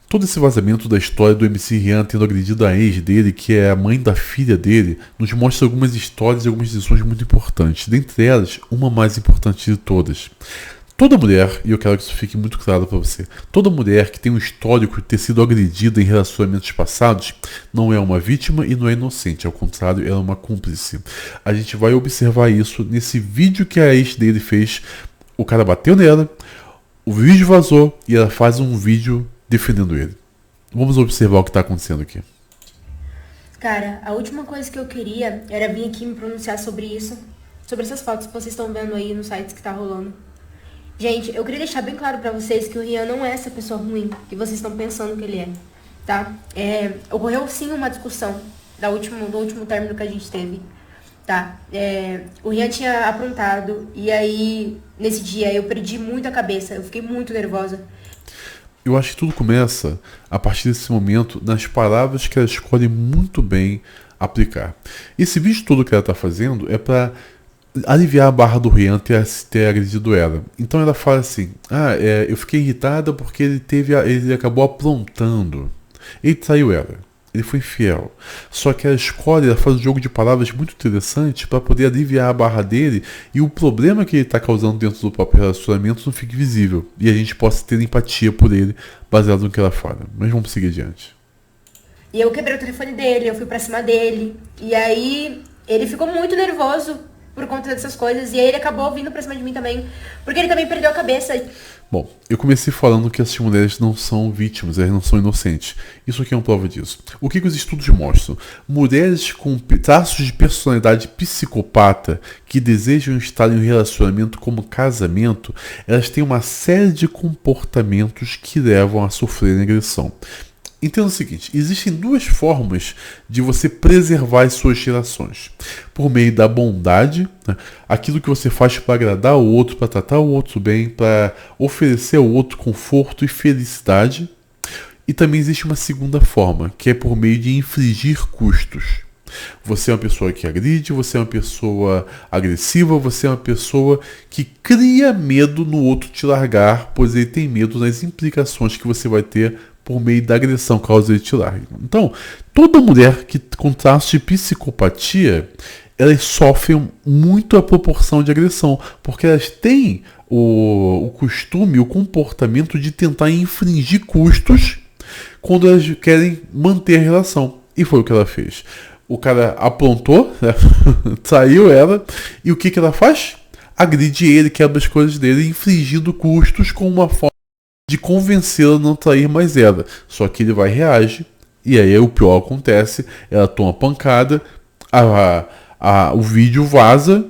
Todo esse vazamento da história do MC Rian tendo agredido a ex dele, que é a mãe da filha dele, nos mostra algumas histórias e algumas lições muito importantes. Dentre elas, uma mais importante de todas. Toda mulher, e eu quero que isso fique muito claro para você, toda mulher que tem um histórico de ter sido agredida em relacionamentos passados não é uma vítima e não é inocente, ao contrário, ela é uma cúmplice. A gente vai observar isso nesse vídeo que a ex dele fez. O cara bateu nela, o vídeo vazou e ela faz um vídeo defendendo ele. Vamos observar o que está acontecendo aqui. Cara, a última coisa que eu queria era vir aqui me pronunciar sobre isso, sobre essas fotos que vocês estão vendo aí nos sites que tá rolando. Gente, eu queria deixar bem claro pra vocês que o Rian não é essa pessoa ruim que vocês estão pensando que ele é, tá? Ocorreu sim uma discussão do último término que a gente teve, tá? O Rian tinha aprontado e aí, nesse dia, eu perdi muito a cabeça, eu fiquei muito nervosa. Eu acho que tudo começa, a partir desse momento, nas palavras que ela escolhe muito bem aplicar. Esse vídeo todo que ela está fazendo é para aliviar a barra do Rian ter agredido ela. Então ela fala assim, eu fiquei irritada porque ele acabou aprontando. Ele traiu ela. Ele foi infiel. Só que ela faz um jogo de palavras muito interessante para poder aliviar a barra dele e o problema que ele está causando dentro do próprio relacionamento não fique visível. E a gente possa ter empatia por ele baseado no que ela fala. Mas vamos seguir adiante. E eu quebrei o telefone dele, eu fui pra cima dele. E aí ele ficou muito nervoso por conta dessas coisas. E aí ele acabou vindo pra cima de mim também. Porque ele também perdeu a cabeça. Bom, eu comecei falando que essas mulheres não são vítimas, elas não são inocentes. Isso aqui é uma prova disso. O que os estudos mostram? Mulheres com traços de personalidade psicopata que desejam estar em um relacionamento como casamento, elas têm uma série de comportamentos que levam a sofrer agressão. Entenda o seguinte, existem duas formas de você preservar as suas relações. Por meio da bondade, né, aquilo que você faz para agradar o outro, para tratar o outro bem, para oferecer ao outro conforto e felicidade. E também existe uma segunda forma, que é por meio de infligir custos. Você é uma pessoa que agride, você é uma pessoa agressiva, você é uma pessoa que cria medo no outro te largar, pois ele tem medo das implicações que você vai ter por meio da agressão caso ele te largue. Então, toda mulher que com traços de psicopatia, elas sofrem muito a proporção de agressão, porque elas têm o costume, o comportamento de tentar infringir custos quando elas querem manter a relação. E foi o que ela fez. O cara aprontou, né? Traiu ela, e o que ela faz? Agride ele, quebra as coisas dele, infligindo custos com uma forma de convencê-la a não trair mais ela. Só que ele vai reagir, e aí o pior acontece, ela toma pancada, o vídeo vaza,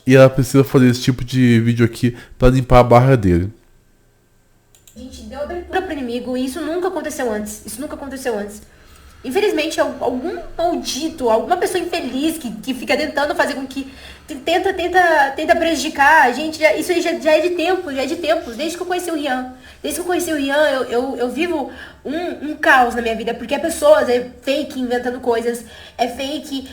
e ela precisa fazer esse tipo de vídeo aqui para limpar a barra dele. A gente deu abertura pro inimigo e isso nunca aconteceu antes. Isso nunca aconteceu antes. Infelizmente, algum maldito, alguma pessoa infeliz que fica tentando fazer com que... Tenta prejudicar a gente. Isso aí já é de tempo, já é de tempos. Desde que eu conheci o Rian. Desde que eu conheci o Rian, eu vivo um caos na minha vida. Porque é pessoas, é fake inventando coisas, é fake...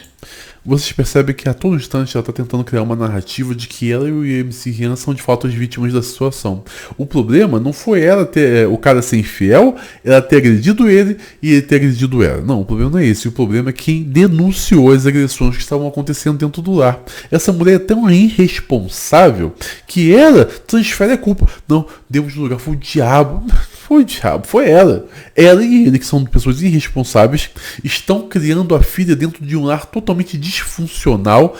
Vocês percebem que a todo instante ela está tentando criar uma narrativa de que ela e o MC Rian são de fato as vítimas da situação. O problema não foi ela ter o cara ser infiel, ela ter agredido ele e ele ter agredido ela. Não, o problema não é esse. O problema é quem denunciou as agressões que estavam acontecendo dentro do lar. Essa mulher é tão irresponsável que ela transfere a culpa. Não, Deus do lugar, foi o diabo. Foi o diabo, foi ela. Ela e ele, que são pessoas irresponsáveis, estão criando a filha dentro de um lar totalmente disfuncional,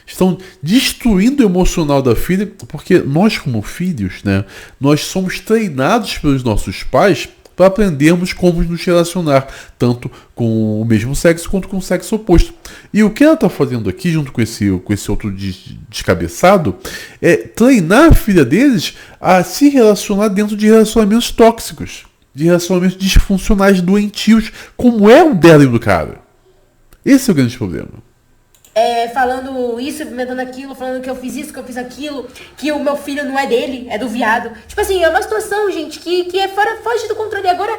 estão destruindo o emocional da filha, porque nós como filhos, né, nós somos treinados pelos nossos pais para aprendermos como nos relacionar, tanto com o mesmo sexo quanto com o sexo oposto. E o que ela está fazendo aqui, junto com esse outro descabeçado, é treinar a filha deles a se relacionar dentro de relacionamentos tóxicos, de relacionamentos disfuncionais, doentios, como é o dela e do cara. Esse é o grande problema. Falando isso, inventando aquilo, falando que eu fiz isso, que eu fiz aquilo, que o meu filho não é dele, é do viado. Tipo assim, é uma situação, gente, que é foge do controle. Agora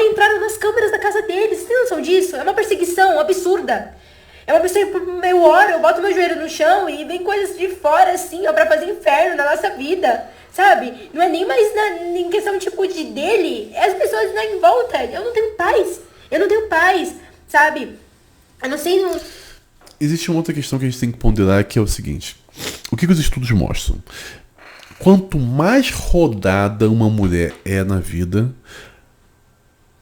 entraram nas câmeras da casa deles, vocês têm noção disso? É uma perseguição absurda. É uma pessoa por meia hora, eu boto meu joelho no chão e vem coisas de fora, assim, ó, pra fazer inferno na nossa vida, sabe? Não é nem mais em questão, tipo, de dele, as pessoas não envolvem velho. Eu não tenho paz. Eu não tenho paz, sabe? Eu não sei... Não... Existe uma outra questão que a gente tem que ponderar, que é o seguinte. O que os estudos mostram? Quanto mais rodada uma mulher é na vida,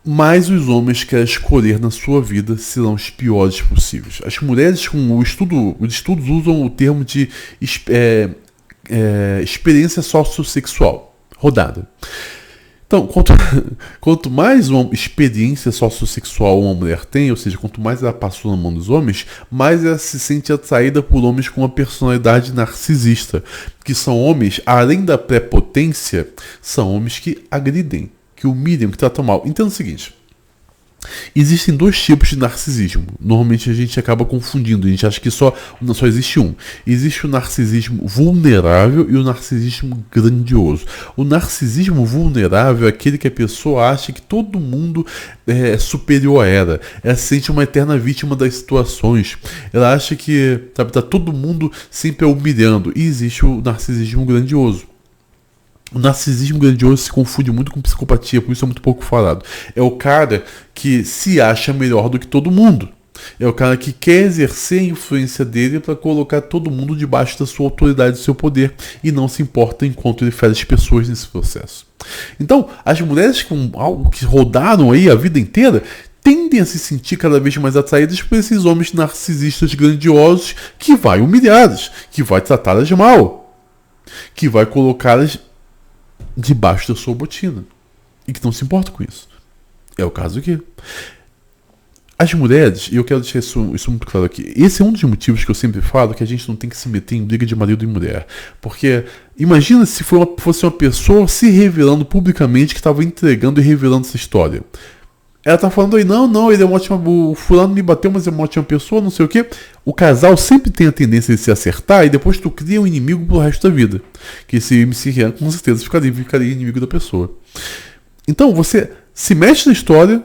mais os homens que ela escolher na sua vida serão os piores possíveis. As mulheres, os estudos usam o termo de experiência sociossexual, rodada. Então, quanto mais uma experiência sociossexual uma mulher tem, ou seja, quanto mais ela passou na mão dos homens, mais ela se sente atraída por homens com uma personalidade narcisista, que são homens, além da prepotência, são homens que agridem, que humilham, que tratam mal. Entenda o seguinte. Existem dois tipos de narcisismo. Normalmente a gente acaba confundindo. A gente acha que só existe um. Existe o narcisismo vulnerável e o narcisismo grandioso. O narcisismo vulnerável é aquele que a pessoa acha que todo mundo é superior a ela. Ela se sente uma eterna vítima das situações. Ela acha que tá todo mundo sempre a humilhando. E existe o narcisismo grandioso. O narcisismo grandioso se confunde muito com psicopatia, por isso é muito pouco falado. É o cara que se acha melhor do que todo mundo. É o cara que quer exercer a influência dele para colocar todo mundo debaixo da sua autoridade, do seu poder, e não se importa enquanto ele fere as pessoas nesse processo. Então, as mulheres que rodaram aí a vida inteira tendem a se sentir cada vez mais atraídas por esses homens narcisistas grandiosos que vai humilhá-las, que vai tratá-las mal, que vai colocá-las debaixo da sua botina e que não se importa com isso. É o caso aqui. As mulheres, e eu quero deixar isso muito claro aqui, esse é um dos motivos que eu sempre falo que a gente não tem que se meter em briga de marido e mulher, porque imagina se fosse uma pessoa se revelando publicamente que estava entregando e revelando essa história. Ela tá falando aí, não, ele é uma ótima, o fulano me bateu, mas é uma ótima pessoa, não sei o quê. O casal sempre tem a tendência de se acertar e depois tu cria um inimigo pro resto da vida. Que esse MC Rian com certeza ficaria inimigo da pessoa. Então você se mexe na história,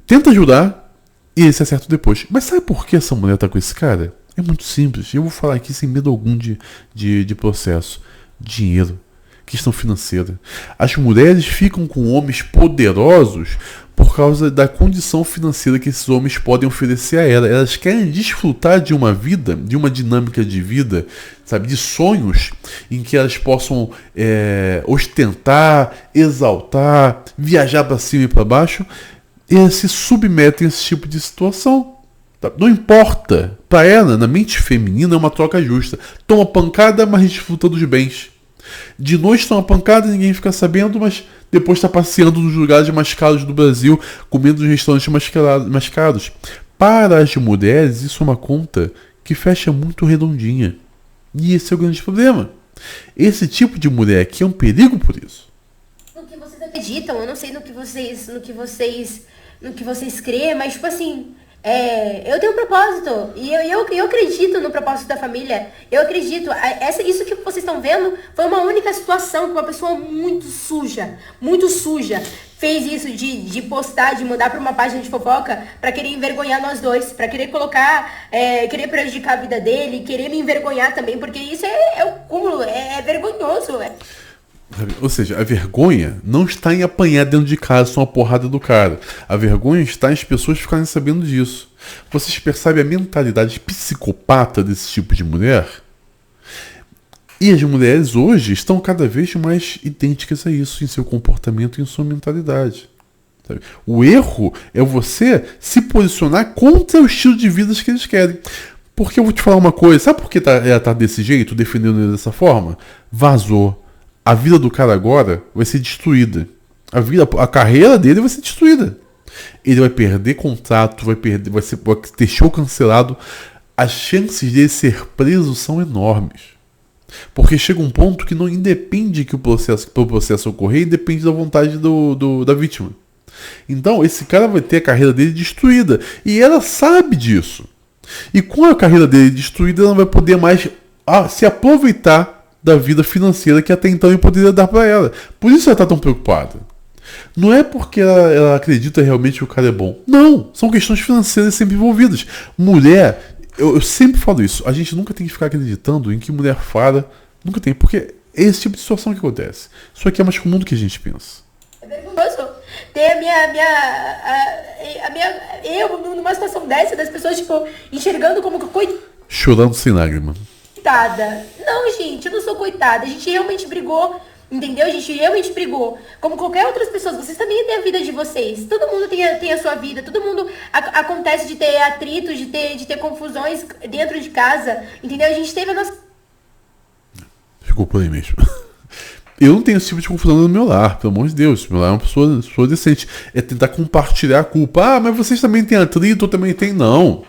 tenta ajudar e ele se acerta depois. Mas sabe por que essa mulher tá com esse cara? É muito simples. Eu vou falar aqui sem medo algum de processo. Dinheiro. Questão financeira. As mulheres ficam com homens poderosos por causa da condição financeira que esses homens podem oferecer a ela. Elas querem desfrutar de uma vida, de uma dinâmica de vida, sabe, de sonhos em que elas possam ostentar, exaltar, viajar para cima e para baixo, e elas se submetem a esse tipo de situação. Não importa. Para ela, na mente feminina, é uma troca justa. Toma pancada, mas desfruta dos bens. De noite toma pancada, ninguém fica sabendo, mas depois está passeando nos lugares mais caros do Brasil, comendo nos restaurantes mais caros. Para as mulheres, isso é uma conta que fecha muito redondinha. E esse é o grande problema. Esse tipo de mulher aqui é um perigo por isso. No que vocês acreditam, eu não sei no que vocês creem, mas tipo assim... eu tenho um propósito e eu acredito no propósito da família. Eu acredito. Isso que vocês estão vendo foi uma única situação que uma pessoa muito suja fez isso de postar, de mandar para uma página de fofoca para querer envergonhar nós dois, para querer colocar, querer prejudicar a vida dele, querer me envergonhar também, porque isso é o cúmulo, é vergonhoso, Ou seja, a vergonha não está em apanhar dentro de casa só uma porrada do cara. A vergonha está em as pessoas ficarem sabendo disso. Vocês percebem a mentalidade psicopata desse tipo de mulher? E as mulheres hoje estão cada vez mais idênticas a isso em seu comportamento e em sua mentalidade. Sabe? O erro é você se posicionar contra o estilo de vida que eles querem. Porque eu vou te falar uma coisa. Sabe por que ela tá desse jeito, defendendo ele dessa forma? Vazou. A vida do cara agora vai ser destruída. A carreira dele vai ser destruída. Ele vai perder contrato, vai ter show cancelado. As chances dele ser preso são enormes. Porque chega um ponto que não independe que o processo ocorrer, independe da vontade da vítima. Então esse cara vai ter a carreira dele destruída. E ela sabe disso. E com a carreira dele destruída, ela não vai poder mais se aproveitar da vida financeira que até então ele poderia dar para ela. Por isso ela está tão preocupada. Não é porque ela acredita realmente que o cara é bom. Não, são questões financeiras sempre envolvidas. Mulher, eu sempre falo isso, a gente nunca tem que ficar acreditando em que mulher fala, nunca tem, porque é esse tipo de situação que acontece. Isso aqui é mais comum do que a gente pensa. É vergonhoso. ter eu numa situação dessa, das pessoas, tipo, enxergando como coitada. Chorando sem lágrima. Não, gente, eu não sou coitada. A gente realmente brigou, entendeu? A gente realmente brigou. Como qualquer outras pessoas, vocês também têm a vida de vocês. Todo mundo tem a sua vida. Todo mundo acontece de ter atritos, de ter confusões dentro de casa, entendeu? A gente teve a nossa... Ficou por aí mesmo. Eu não tenho esse tipo de confusão no meu lar, pelo amor de Deus. Meu lar é uma pessoa decente. É tentar compartilhar a culpa. Ah, mas vocês também têm atrito, eu também tenho. Não.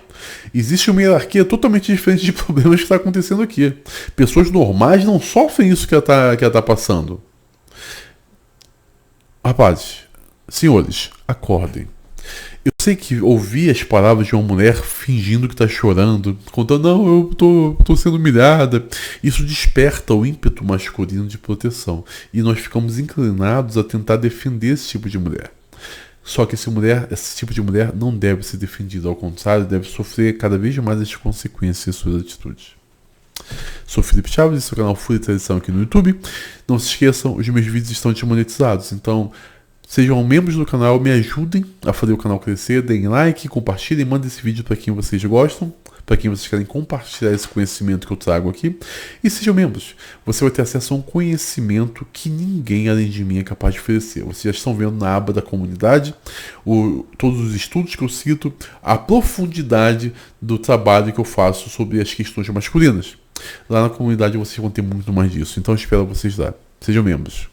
Existe uma hierarquia totalmente diferente de problemas que está acontecendo aqui. Pessoas normais não sofrem isso que ela tá passando. Rapazes, senhores, acordem. Eu sei que ouvir as palavras de uma mulher fingindo que está chorando, contando, não, eu tô sendo humilhada, isso desperta o ímpeto masculino de proteção. E nós ficamos inclinados a tentar defender esse tipo de mulher. Só que esse tipo de mulher não deve ser defendido, ao contrário, deve sofrer cada vez mais as consequências de suas atitudes. Sou Felipe Chaves, esse é o canal Fúria e Tradição aqui no YouTube. Não se esqueçam, os meus vídeos estão desmonetizados, então sejam membros do canal, me ajudem a fazer o canal crescer, deem like, compartilhem, mandem esse vídeo para quem vocês gostam, para quem vocês querem compartilhar esse conhecimento que eu trago aqui. E sejam membros. Você vai ter acesso a um conhecimento que ninguém além de mim é capaz de oferecer. Vocês já estão vendo na aba da comunidade todos os estudos que eu cito, a profundidade do trabalho que eu faço sobre as questões masculinas. Lá na comunidade vocês vão ter muito mais disso. Então eu espero vocês lá. Sejam membros.